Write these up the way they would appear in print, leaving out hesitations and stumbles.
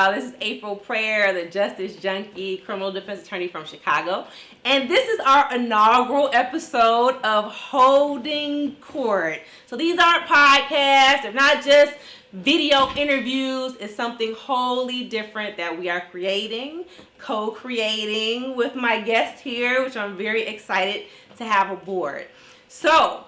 y'all. This is April Prayer, the JustUs Junkie, criminal defense attorney from Chicago. And this is our inaugural episode of Holding Court. So these aren't podcasts. They're not just video interviews. It's something wholly different that we are creating, co-creating with my guest here, which I'm very excited to have aboard. So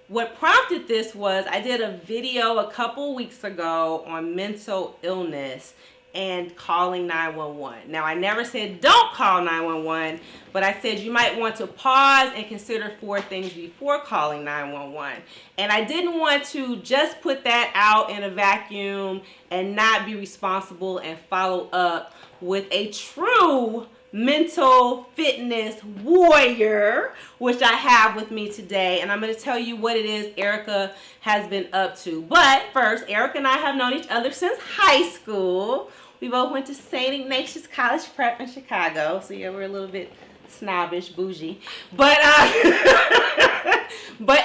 what prompted this was I did a video a couple weeks ago on mental illness and calling 911. Now, I never said don't call 911, but I said you might want to pause and consider 4 things before calling 911. And I didn't want to just put that out in a vacuum and not be responsible and follow up with a true mental fitness warrior, which I have with me today, and I'm going to tell you what it is Erika has been up to. But first, Erika and I have known each other since high school. We both went to St. Ignatius College Prep in Chicago, so yeah, we're a little bit snobbish, bougie. But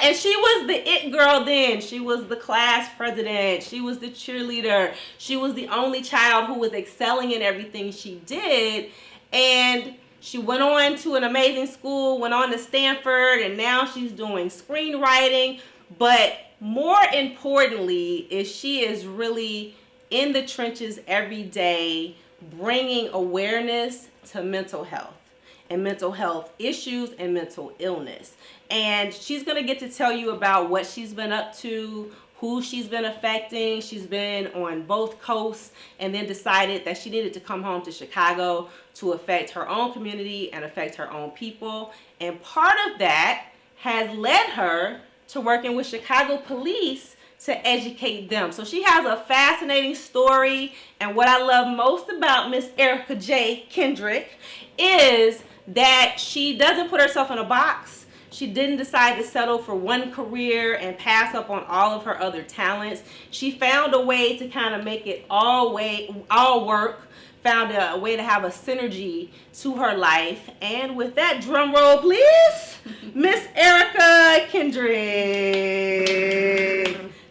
and she was the it girl then. She was the class president. She was the cheerleader. She was the only child who was excelling in everything she did. And she went on to an amazing school, went on to Stanford, and now she's doing screenwriting. But more importantly, is she is really in the trenches every day, bringing awareness to mental health and mental health issues and mental illness. And she's going to get to tell you about what she's been up to, who she's been affecting. She's been on both coasts and then decided that she needed to come home to Chicago to affect her own community and affect her own people. And part of that has led her to working with Chicago police to educate them. So she has a fascinating story. And what I love most about Miss Erika J, Kendrick, is that she doesn't put herself in a box. She didn't decide to settle for one career and pass up on all of her other talents. She found a way to kind of make it all work, found a way to have a synergy to her life. And with that, drum roll, please, Miss Erika Kendrick.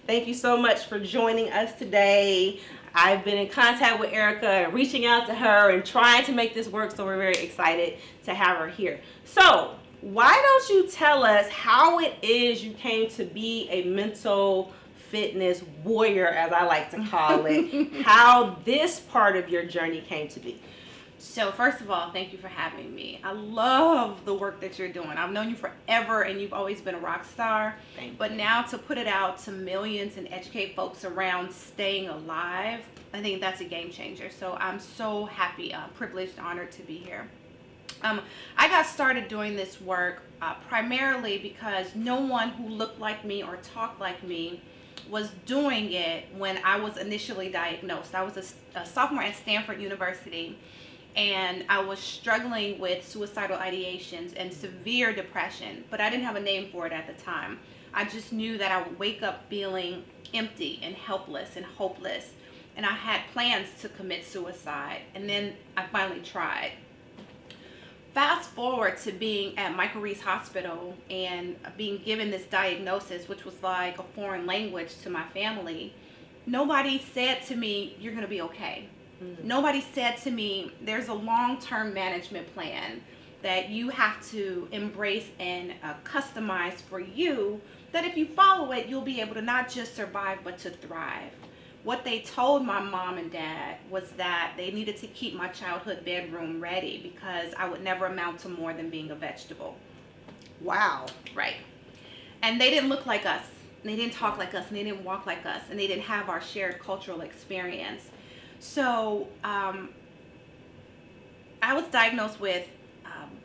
Thank you so much for joining us today. I've been in contact with Erika and reaching out to her and trying to make this work, so we're very excited to have her here. So, why don't you tell us how it is you came to be a mental fitness warrior, as I like to call it, how this part of your journey came to be? So first of all, thank you for having me. I love the work that you're doing. I've known you forever and you've always been a rock star. But now to put it out to millions and educate folks around staying alive, I think that's a game changer. So I'm so happy, privileged, honored to be here. I got started doing this work primarily because no one who looked like me or talked like me was doing it when I was initially diagnosed. I was a sophomore at Stanford University, and I was struggling with suicidal ideations and severe depression, but I didn't have a name for it at the time. I just knew that I would wake up feeling empty and helpless and hopeless, and I had plans to commit suicide, and then I finally tried. Fast forward to being at Michael Reese Hospital and being given this diagnosis, which was like a foreign language to my family. Nobody said to me, you're going to be okay. Mm-hmm. Nobody said to me, there's a long-term management plan that you have to embrace and customize for you, that if you follow it, you'll be able to not just survive, but to thrive. What they told my mom and dad was that they needed to keep my childhood bedroom ready because I would never amount to more than being a vegetable. Wow. Right. And they didn't look like us. And they didn't talk like us. And they didn't walk like us. And they didn't have our shared cultural experience. So I was diagnosed with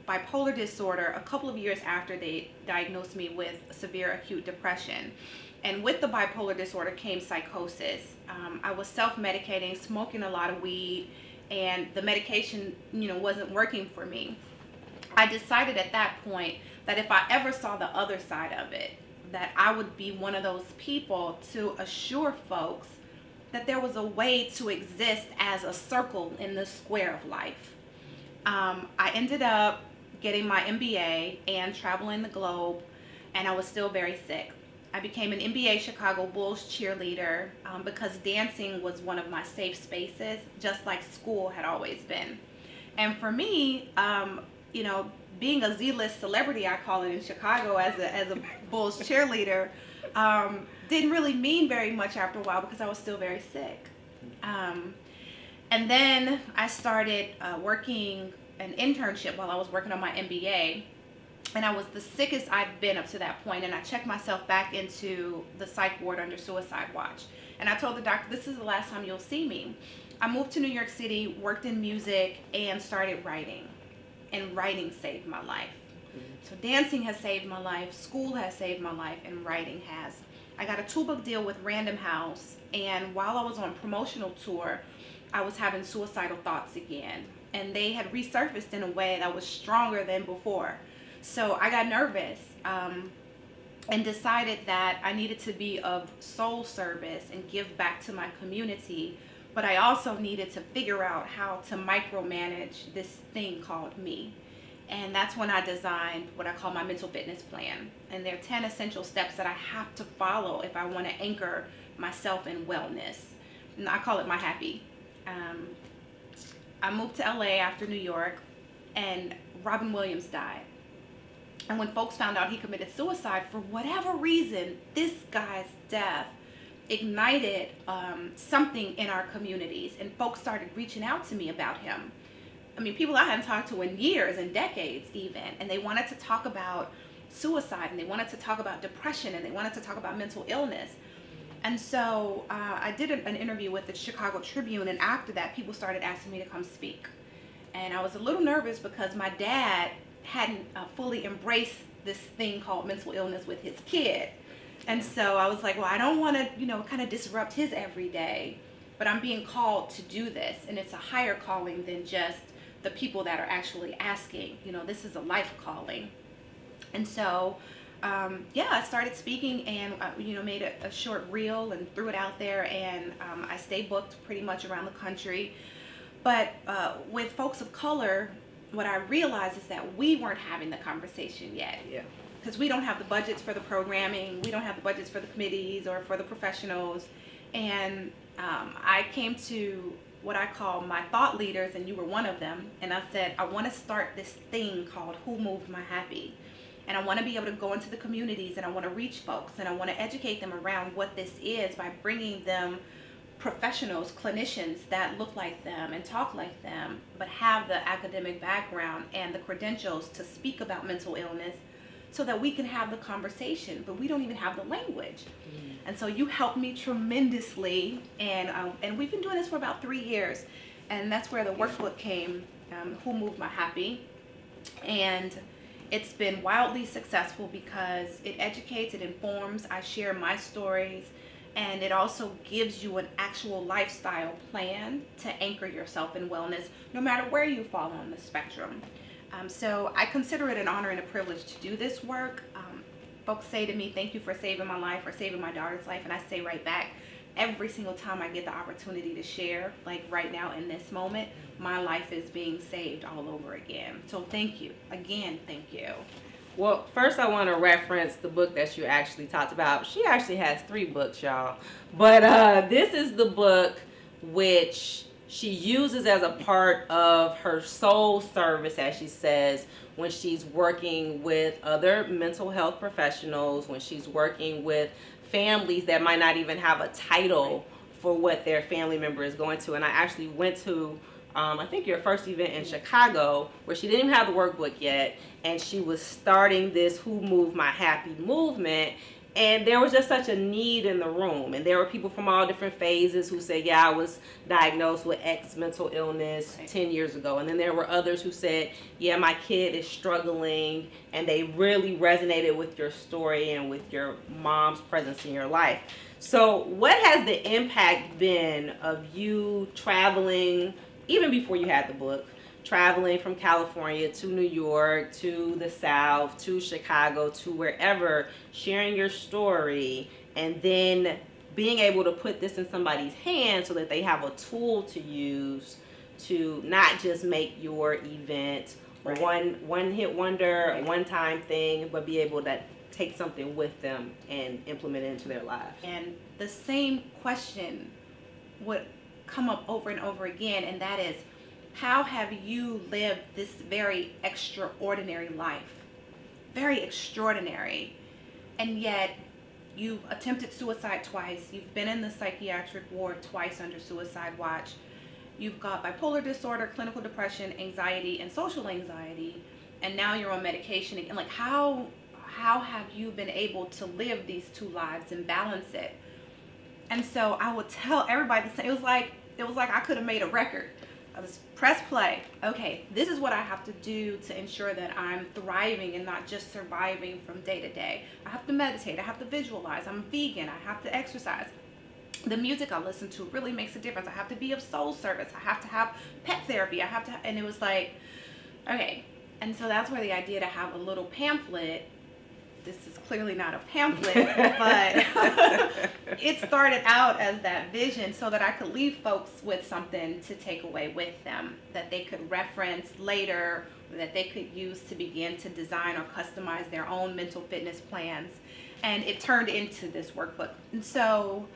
bipolar disorder a couple of years after they diagnosed me with severe acute depression. And with the bipolar disorder came psychosis. I was self-medicating, smoking a lot of weed, and the medication, wasn't working for me. I decided at that point that if I ever saw the other side of it, that I would be one of those people to assure folks that there was a way to exist as a circle in the square of life. I ended up getting my MBA and traveling the globe, and I was still very sick. I became an NBA Chicago Bulls cheerleader because dancing was one of my safe spaces, just like school had always been. And for me, you know, being a Z-list celebrity, I call it in Chicago, as a Bulls cheerleader, didn't really mean very much after a while because I was still very sick. And then I started working an internship while I was working on my MBA. And I was the sickest I'd been up to that point, and I checked myself back into the psych ward under suicide watch. And I told the doctor, this is the last time you'll see me. I moved to New York City, worked in music, and started writing. And writing saved my life. So dancing has saved my life, school has saved my life, and writing has. I got a 2-book deal with Random House, and while I was on promotional tour, I was having suicidal thoughts again. And they had resurfaced in a way that was stronger than before. So I got nervous and decided that I needed to be of soul service and give back to my community, but I also needed to figure out how to micromanage this thing called me. And that's when I designed what I call my mental fitness plan. And there are 10 essential steps that I have to follow if I want to anchor myself in wellness. And I call it my happy. I moved to LA after New York, and Robin Williams died. And when folks found out he committed suicide, for whatever reason, this guy's death ignited something in our communities, and folks started reaching out to me about him. I mean, people I hadn't talked to in years and decades even, and they wanted to talk about suicide, and they wanted to talk about depression, and they wanted to talk about mental illness. And so I did an interview with the Chicago Tribune, and after that, people started asking me to come speak. And I was a little nervous because my dad hadn't fully embraced this thing called mental illness with his kid. And so I was like, well, I don't want to, kind of disrupt his everyday, but I'm being called to do this. And it's a higher calling than just the people that are actually asking. This is a life calling. And so, I started speaking and, made a short reel and threw it out there. And I stay booked pretty much around the country. But with folks of color, what I realized is that we weren't having the conversation yet. Yeah. Because we don't have the budgets for the programming, we don't have the budgets for the committees or for the professionals. And I came to what I call my thought leaders, and you were one of them. And I said, I want to start this thing called Who Moved My Happy? And I want to be able to go into the communities, and I want to reach folks, and I want to educate them around what this is by bringing them professionals, clinicians that look like them and talk like them, but have the academic background and the credentials to speak about mental illness so that we can have the conversation, but we don't even have the language. And so you helped me tremendously, and we've been doing this for about 3 years, and that's where the workbook came, Who Moved My Happy? And it's been wildly successful because it educates, it informs, I share my stories, and it also gives you an actual lifestyle plan to anchor yourself in wellness, no matter where you fall on the spectrum. So I consider it an honor and a privilege to do this work. Folks say to me, thank you for saving my life or saving my daughter's life. And I say right back, every single time I get the opportunity to share, like right now in this moment, my life is being saved all over again. So thank you. Again, thank you. Well, first I want to reference the book that you actually talked about. She actually has 3 books, y'all. But this is the book which she uses as a part of her soul service, as she says, when she's working with other mental health professionals, when she's working with families that might not even have a title for what their family member is going to. And I actually went to I think your first event in Chicago, where she didn't even have the workbook yet, and she was starting this Who Moved My Happy movement, and there was just such a need in the room, and there were people from all different phases who said, yeah, I was diagnosed with X mental illness 10 years ago, and then there were others who said, yeah, my kid is struggling, and they really resonated with your story and with your mom's presence in your life. So what has the impact been of you traveling, even before you had the book, traveling from California to New York, to the South, to Chicago, to wherever, sharing your story, and then being able to put this in somebody's hands so that they have a tool to use to not just make your event one hit wonder, a one-time thing, but be able to take something with them and implement it into their lives. And the same question would come up over and over again, and that is, how have you lived this very extraordinary life? Very extraordinary. And yet, you've attempted suicide twice. You've been in the psychiatric ward twice under suicide watch. You've got bipolar disorder, clinical depression, anxiety, and social anxiety. And now you're on medication. And like, how have you been able to live these two lives and balance it? And so I would tell everybody the same. It was like I could have made a record. I just press play. Okay, this is what I have to do to ensure that I'm thriving and not just surviving from day to day. I have to meditate. I have to visualize. I'm vegan. I have to exercise. The music I listen to really makes a difference. I have to be of soul service. I have to have pet therapy. And it was like, okay. And so that's where the idea to have a little pamphlet. This is clearly not a pamphlet, but it started out as that vision so that I could leave folks with something to take away with them that they could reference later, or that they could use to begin to design or customize their own mental fitness plans. And it turned into this workbook. And so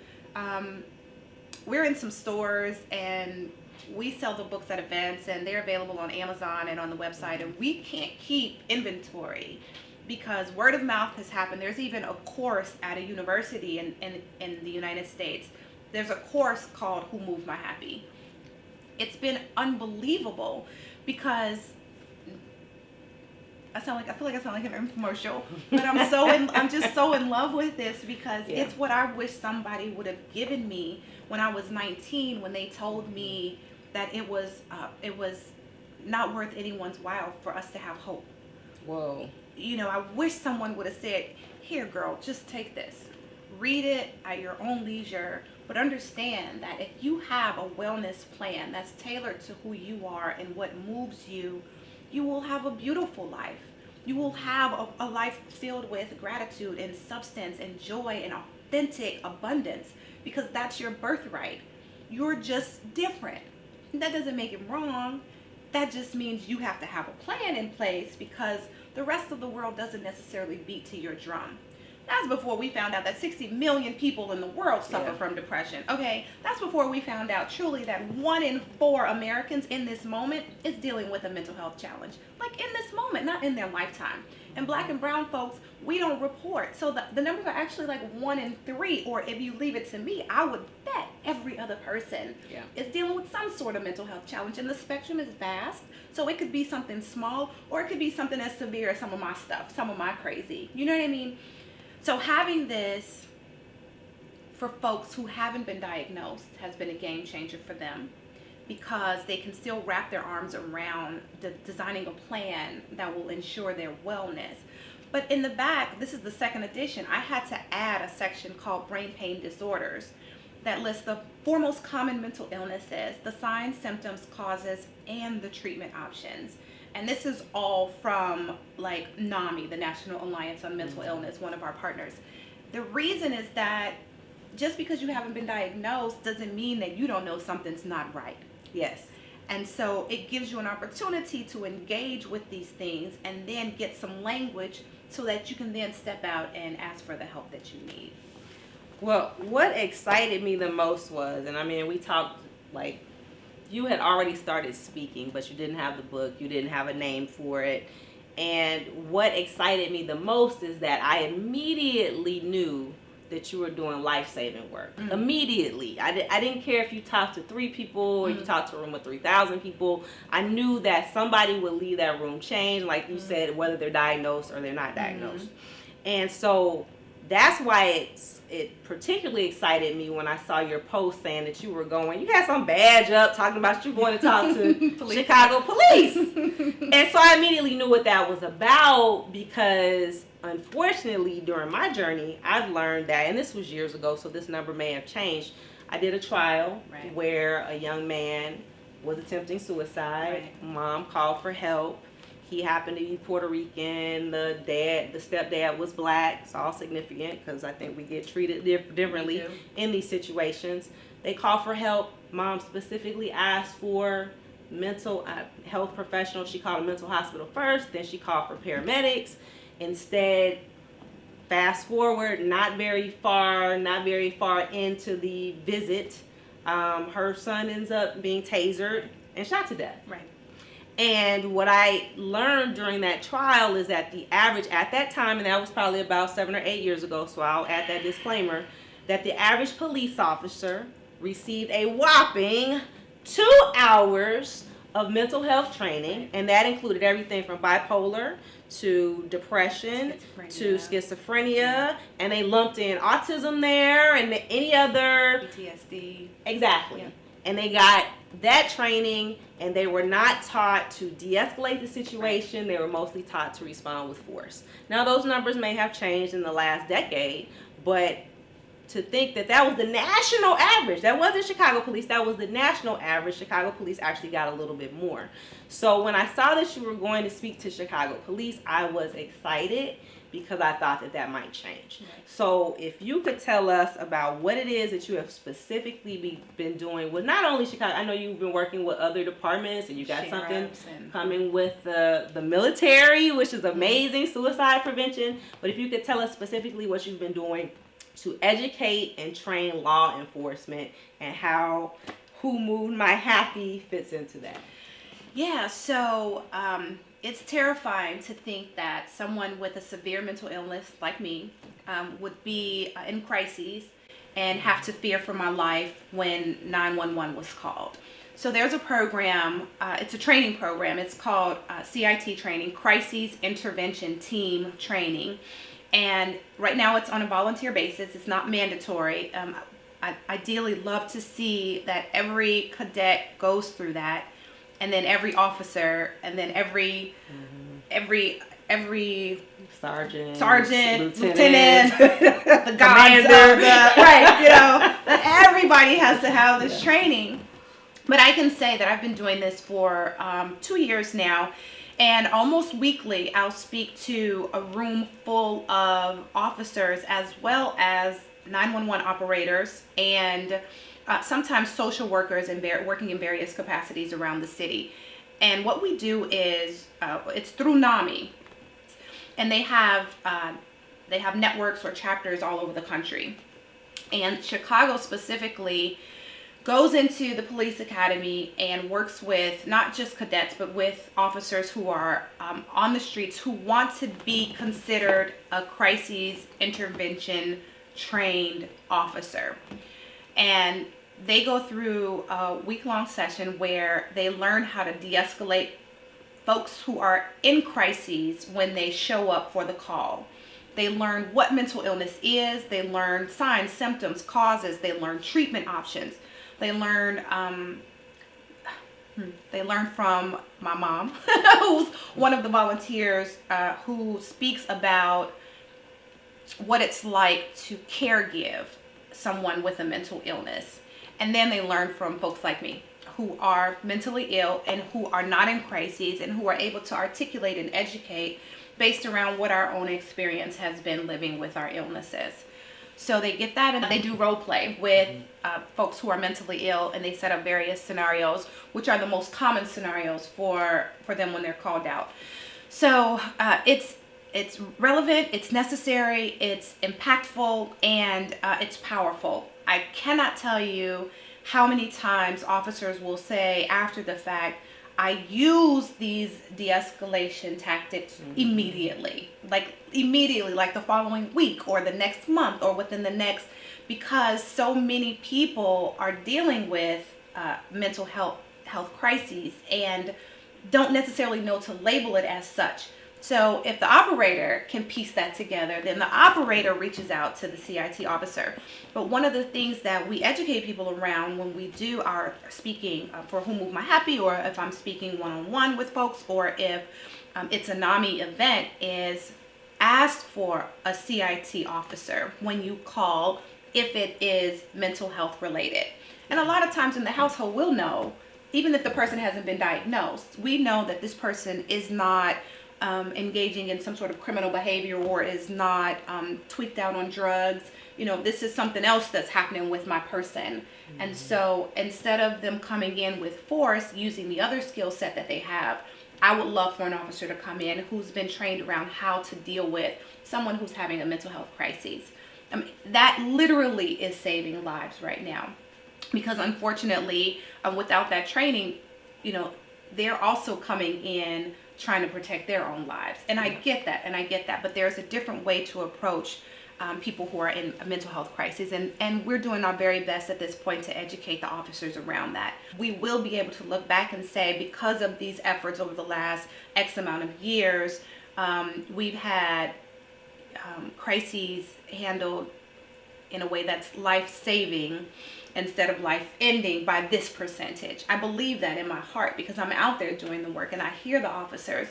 we're in some stores, and we sell the books at events, and they're available on Amazon and on the website, and we can't keep inventory because word of mouth has happened. There's even a course at a university in the United States. There's a course called Who Moved My Happy. It's been unbelievable because I feel like I sound like an infomercial, but I'm just so in love with this because it's what I wish somebody would have given me when I was 19, when they told me that it was not worth anyone's while for us to have hope. Whoa. You know, I wish someone would have said, here, girl, just take this. Read it at your own leisure, but understand that if you have a wellness plan that's tailored to who you are and what moves you, you will have a beautiful life. You will have a life filled with gratitude and substance and joy and authentic abundance because that's your birthright. You're just different. That doesn't make it wrong. That just means you have to have a plan in place because the rest of the world doesn't necessarily beat to your drum. That's before we found out that 60 million people in the world suffer from depression. Okay, that's before we found out truly that 1 in 4 Americans in this moment is dealing with a mental health challenge. Like in this moment, not in their lifetime. And black and brown folks, we don't report. So the numbers are actually like 1 in 3, or if you leave it to me, I would bet every other person is dealing with some sort of mental health challenge. And the spectrum is vast. So it could be something small, or it could be something as severe as some of my stuff, some of my crazy. You know what I mean? So having this for folks who haven't been diagnosed has been a game changer for them because they can still wrap their arms around designing a plan that will ensure their wellness. But in the back, this is the second edition, I had to add a section called Brain Pain Disorders that lists the 4 most common mental illnesses, the signs, symptoms, causes, and the treatment options. And this is all from like NAMI, the National Alliance on Mental Illness, one of our partners. The reason is that just because you haven't been diagnosed doesn't mean that you don't know something's not right. Yes. And so it gives you an opportunity to engage with these things and then get some language so that you can then step out and ask for the help that you need. Well, what excited me the most was, and I mean, we talked like, you had already started speaking, but you didn't have the book. You didn't have a name for it. And what excited me the most is that I immediately knew that you were doing life-saving work. Mm-hmm. Immediately. I didn't care if you talked to 3 people or you talked to a room of 3,000 people. I knew that somebody would leave that room changed, like you said, whether they're diagnosed or they're not diagnosed. And so that's why it particularly excited me when I saw your post saying that you were going, you had some badge up talking about you going to talk to Chicago police. And so I immediately knew what that was about because unfortunately during my journey, I've learned that, and this was years ago, so this number may have changed. I did a trial where a young man was attempting suicide. Mom called for help. He happened to be Puerto Rican. The stepdad was black. It's all significant because I think we get treated differently in these situations. They called for help. Mom specifically asked for mental health professionals. She called a mental hospital first. Then she called for paramedics. Instead, Fast forward, not very far into the visit, her son ends up being tasered and shot to death. Right. And what I learned during that trial is that the average at that time, and that was probably about 7 or 8 years ago, so I'll add that disclaimer, that the average police officer received a whopping 2 hours of mental health training, and that included everything from bipolar to depression to schizophrenia, and they lumped in autism there and any other PTSD. Exactly. Yeah. And they got that training, and they were not taught to de-escalate the situation. They were mostly taught to respond with force. Now, those numbers may have changed in the last decade, but to think that that was the national average, that wasn't Chicago police, that was the national average. Chicago police actually got a little bit more. So when I saw that you were going to speak to Chicago police, I was excited because I thought that that might change. Right. So if you could tell us about what it is that you have specifically been doing with not only Chicago, I know you've been working with other departments, and you got something coming with the military, which is amazing, suicide prevention. But if you could tell us specifically what you've been doing to educate and train law enforcement, and how Who Moved My Happy fits into that. Yeah, so it's terrifying to think that someone with a severe mental illness like me would be in crises and have to fear for my life when 911 was called. So there's a program, it's a training program, it's called CIT training, Crises Intervention Team Training. And right now it's on a volunteer basis, it's not mandatory. I ideally love to see that every cadet goes through that, and then every officer, and then every sergeant, lieutenant, the gods of the, right, you know, that everybody has to have this training. But I can say that I've been doing this for 2 years now, and almost weekly I'll speak to a room full of officers as well as 911 operators and sometimes social workers and working in various capacities around the city. And what we do is it's through NAMI, and they have networks or chapters all over the country. And Chicago specifically goes into the police academy and works with not just cadets, but with officers who are on the streets who want to be considered a crises intervention trained officer. And they go through a week-long session where they learn how to de-escalate folks who are in crises when they show up for the call. They learn what mental illness is. They learn signs, symptoms, causes. They learn treatment options. They learn from my mom, who's one of the volunteers, who speaks about what it's like to care give someone with a mental illness. And then they learn from folks like me who are mentally ill and who are not in crises and who are able to articulate and educate based around what our own experience has been living with our illnesses. So they get that, and they do role play with folks who are mentally ill, and they set up various scenarios, which are the most common scenarios for them when they're called out. So it's relevant, it's necessary, it's impactful, and it's powerful. I cannot tell you how many times officers will say after the fact, I use these de-escalation tactics immediately, like the following week or the next month or within the next, because so many people are dealing with mental health crises and don't necessarily know to label it as such. So if the operator can piece that together, then the operator reaches out to the CIT officer. But one of the things that we educate people around when we do our speaking for Who Moved My Happy, or if I'm speaking one-on-one with folks, or if it's a NAMI event, is ask for a CIT officer when you call if it is mental health related. And a lot of times in the household we'll know, even if the person hasn't been diagnosed, we know that this person is not engaging in some sort of criminal behavior or is not tweaked out on drugs. You know, this is something else that's happening with my person. And so instead of them coming in with force, using the other skill set that they have, I would love for an officer to come in who's been trained around how to deal with someone who's having a mental health crisis. That literally is saving lives right now. Because unfortunately, without that training, they're also coming in trying to protect their own lives. And I get that. But there's a different way to approach people who are in a mental health crisis. And we're doing our very best at this point to educate the officers around that. We will be able to look back and say, because of these efforts over the last X amount of years, we've had crises handled in a way that's life-saving instead of life-ending by this percentage. I believe that in my heart because I'm out there doing the work and I hear the officers.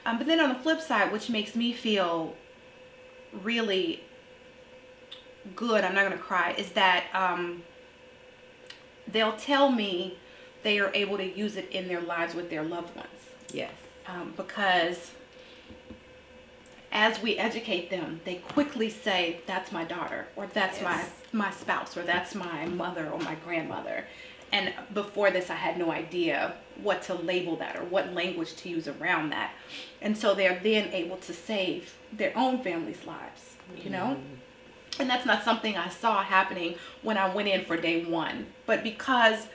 But then on the flip side, which makes me feel really good, I'm not going to cry, is that they'll tell me they are able to use it in their lives with their loved ones. Yes. Because as we educate them, they quickly say, that's my daughter, or that's my spouse, or that's my mother or my grandmother. And before this, I had no idea what to label that or what language to use around that. And so they're then able to save their own family's lives, And that's not something I saw happening when I went in for day one. But because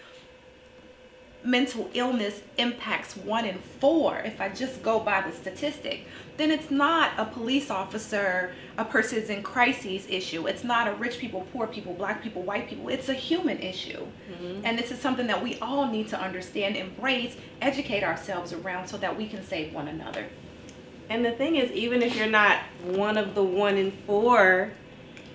mental illness impacts 1 in 4, if I just go by the statistic, then it's not a police officer, a person's in crises issue. It's not a rich people, poor people, black people, white people. It's a human issue. Mm-hmm. And this is something that we all need to understand, embrace, educate ourselves around so that we can save one another. And the thing is, even if you're not one of the 1 in 4,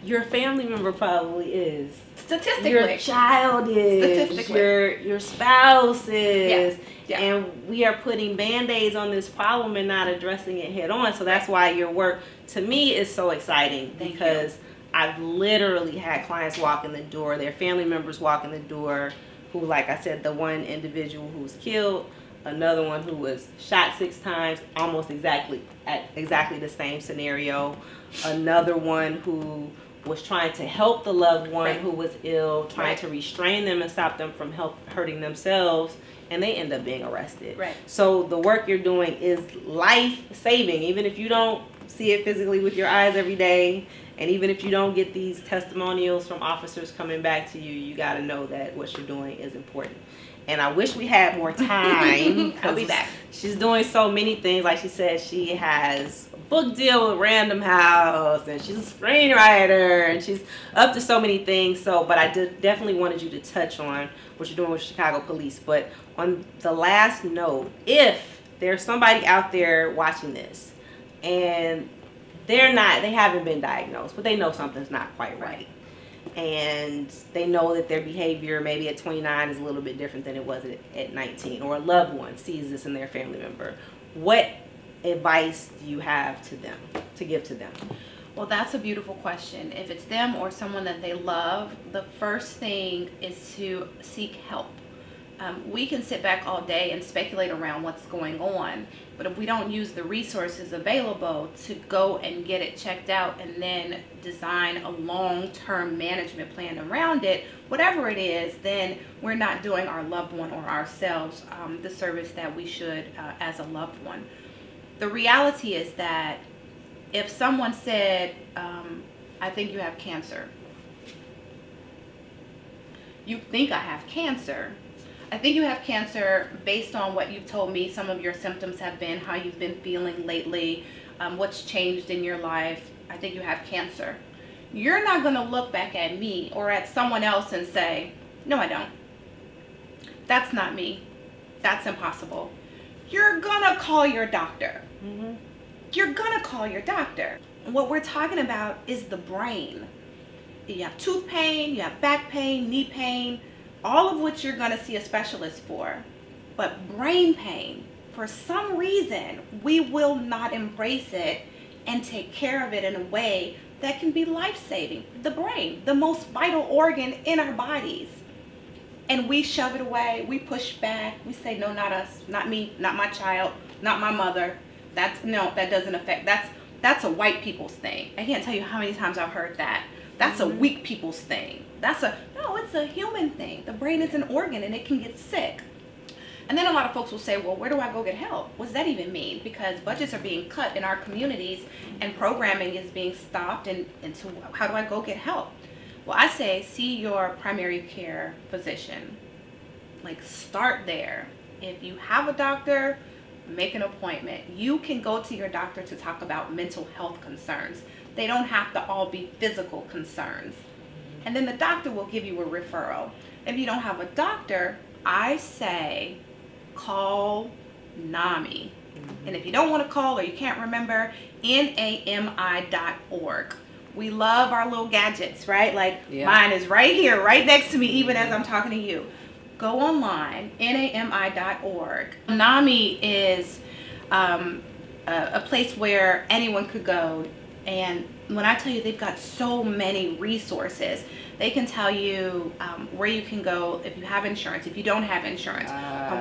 your family member probably is. Statistically. Your child is. Statistically. Your spouse is. Yeah. And we are putting Band-Aids on this problem and not addressing it head on. So that's why your work, to me, is so exciting. Because I've literally had clients walk in the door, their family members walk in the door, who, like I said, the one individual who was killed, another one who was shot 6 times, almost exactly the same scenario. Another one who was trying to help the loved one who was ill, trying to restrain them and stop them from hurting themselves, and they end up being arrested. Right. So the work you're doing is life-saving, even if you don't see it physically with your eyes every day, and even if you don't get these testimonials from officers coming back to you, you got to know that what you're doing is important. And I wish we had more time. I'll be back. She's doing so many things. Like she said, she has a book deal with Random House, and she's a screenwriter, and she's up to so many things. But I definitely wanted you to touch on what you're doing with Chicago Police. But on the last note, if there's somebody out there watching this, and they haven't been diagnosed, but they know something's not quite right. And they know that their behavior maybe at 29 is a little bit different than it was at 19, or a loved one sees this in their family member. What advice do you have to give to them? Well, that's a beautiful question. If it's them or someone that they love, the first thing is to seek help. We can sit back all day and speculate around what's going on, but if we don't use the resources available to go and get it checked out and then design a long-term management plan around it, whatever it is, then we're not doing our loved one or ourselves the service that we should as a loved one. The reality is that if someone said, I think you have cancer, you think I have cancer. I think you have cancer based on what you've told me some of your symptoms have been, how you've been feeling lately, what's changed in your life. I think you have cancer. You're not going to look back at me or at someone else and say, no, I don't. That's not me. That's impossible. You're going to call your doctor. Mm-hmm. You're going to call your doctor. What we're talking about is the brain. You have tooth pain, you have back pain, knee pain, all of which you're going to see a specialist for. But brain pain, for some reason, we will not embrace it and take care of it in a way that can be life-saving. The brain, the most vital organ in our bodies. And we shove it away, we push back, we say, no, not us, not me, not my child, not my mother. That doesn't affect, that's a white people's thing. I can't tell you how many times I've heard that. That's a weak people's thing. No, it's a human thing. The brain is an organ and it can get sick. And then a lot of folks will say, well, where do I go get help? What does that even mean? Because budgets are being cut in our communities and programming is being stopped. And so how do I go get help? Well, I say, see your primary care physician. Like, start there. If you have a doctor, make an appointment. You can go to your doctor to talk about mental health concerns. They don't have to all be physical concerns. And then the doctor will give you a referral. If you don't have a doctor, I say call NAMI. And if you don't want to call or you can't remember, NAMI.org. We love our little gadgets, right? Like mine is right here, right next to me, even as I'm talking to you. Go online, NAMI.org. NAMI is a place where anyone could go. And when I tell you they've got so many resources, they can tell you where you can go if you have insurance, if you don't have insurance,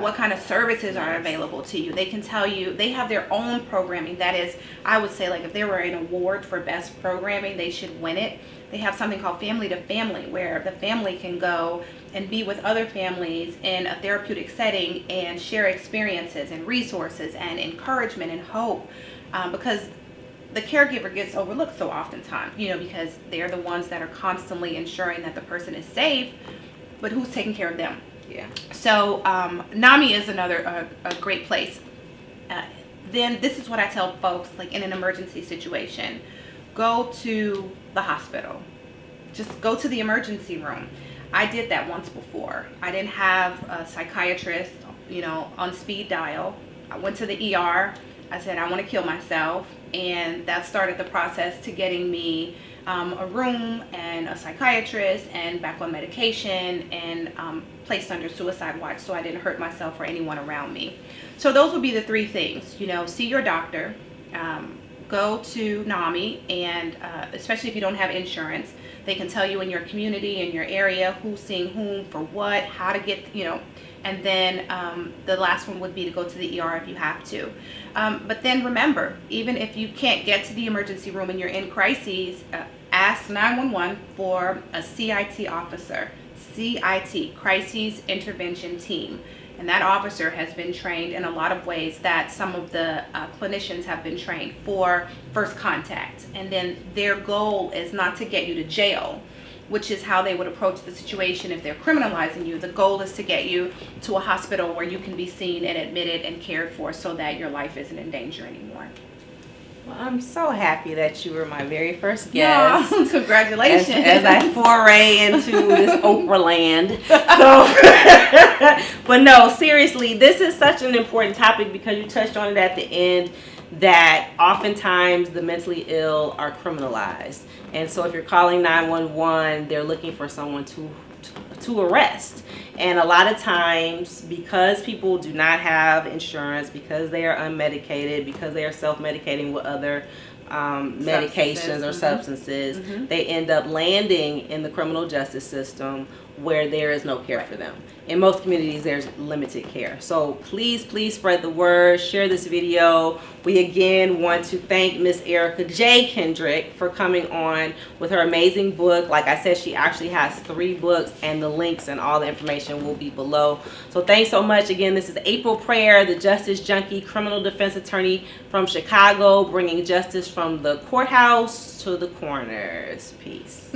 what kind of services are available to you. They can tell you, they have their own programming. That is, I would say, like if there were an award for best programming, they should win it. They have something called Family to Family, where the family can go and be with other families in a therapeutic setting and share experiences and resources and encouragement and hope, because the caregiver gets overlooked so oftentimes, because they're the ones that are constantly ensuring that the person is safe, but who's taking care of them? Yeah. So NAMI is another a great place. Then this is what I tell folks, like in an emergency situation, go to the hospital. Just go to the emergency room. I did that once before. I didn't have a psychiatrist, on speed dial. I went to the ER. I said, I want to kill myself. And that started the process to getting me a room and a psychiatrist and back on medication and placed under suicide watch so I didn't hurt myself or anyone around me. So those would be the three things. See your doctor, go to NAMI, and especially if you don't have insurance, they can tell you in your community, in your area, who's seeing whom for what, how to get, and then the last one would be to go to the ER if you have to. But then remember, even if you can't get to the emergency room and you're in crises, ask 911 for a CIT officer, CIT, Crises Intervention Team. And that officer has been trained in a lot of ways that some of the clinicians have been trained for first contact. And then their goal is not to get you to jail, which is how they would approach the situation if they're criminalizing you. The goal is to get you to a hospital where you can be seen and admitted and cared for so that your life isn't in danger anymore. Well, I'm so happy that you were my very first guest. Yeah, congratulations. As I foray into this Oprah land. So, but no, seriously, this is such an important topic because you touched on it at the end, that oftentimes the mentally ill are criminalized. And so if you're calling 911, they're looking for someone to arrest. And a lot of times, because people do not have insurance, because they are unmedicated, because they are self-medicating with other medications or substances, they end up landing in the criminal justice system where there is no care for them. In most communities, there's limited care. So please spread the word, share this video. We again want to thank Miss Erika J. Kendrick for coming on with her amazing book. Like I said, she actually has 3 books, and the links and all the information will be below. So thanks so much. Again, this is April Prayer, the Justice Junkie, criminal defense attorney from Chicago, bringing justice from the courthouse to the corners. Peace.